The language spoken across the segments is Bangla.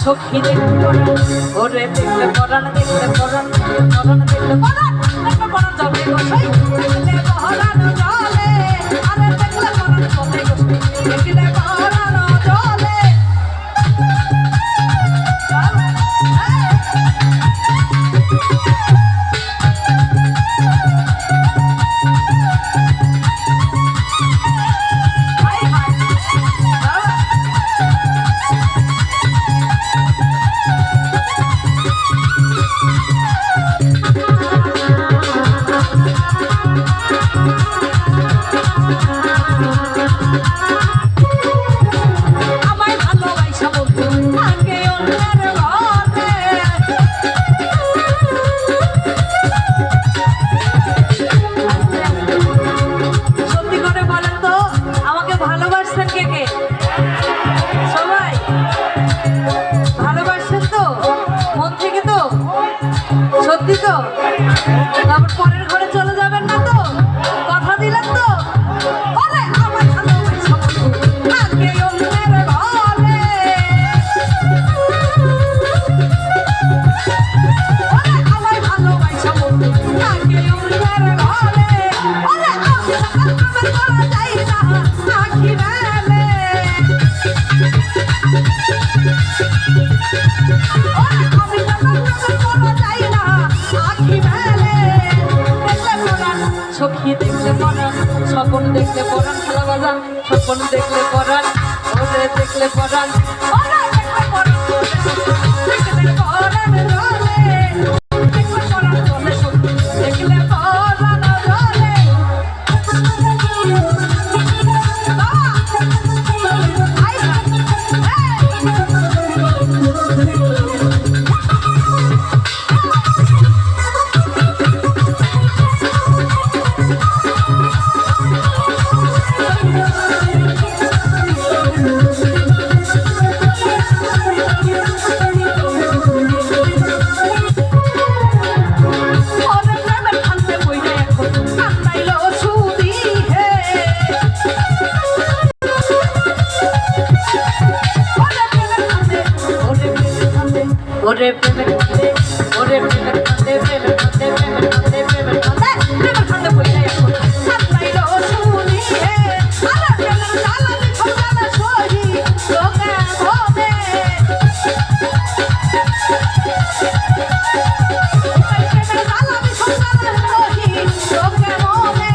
সখী দেখতে পরাণ ওরে দেখতে পরাণ দেখতে পরাণ পরাণ দেখতে পরাণ দেখতে পরাণ যাবে গোসাই দেখলে পরাণ জলে আরে দেখলে পরাণ যাবে গোসাই দেখলে পরাণ জলে সত্যি তো? তারপর পরের ঘরে চলে যাবেন না তো? কথা দিলেন তো? বলে আমার ভালোবাসা বন্ধু আগে অন্যের ঘরে। বলে আমার ভালোবাসা বন্ধু আগে অন্যের ঘরে। বলে আমি করা যায় না আখি মেলে। সখী দেখলে পরাণ স্বপন দেখলে পরাণ খেলা বাজান স্বপন দেখলে পরাণ ওরে দেখলে পরাণ ওরে দেখলে পরাণ দেখলে পরাণ জলে দেখলে পরাণ জলে সখী দেখলে পরাণ জলে ওরে প্রেমের খান্দে ওরে প্রেমের খান্দে প্রেমের খান্দে প্রেমের খান্দে প্রেমের খান্দে প্রেমের খান্দে বইলে এখন সাতাইলো শুনি হে আরে প্রেমের জ্বালানি খোঁজানা সহি লোকে ভবে প্রেমের জ্বালানি খোঁজানা সহি লোকে ভবে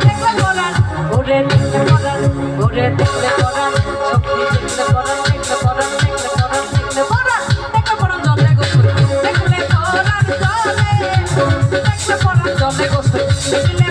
দেখলে পরাণ ওরে দেখলে পরাণ ওরে দেখলে পরাণ সখী দেখলে পরাণ দেখলে পরাণ দেখলে পরাণ দেখলে পরাণ জলে গোসল দেখলে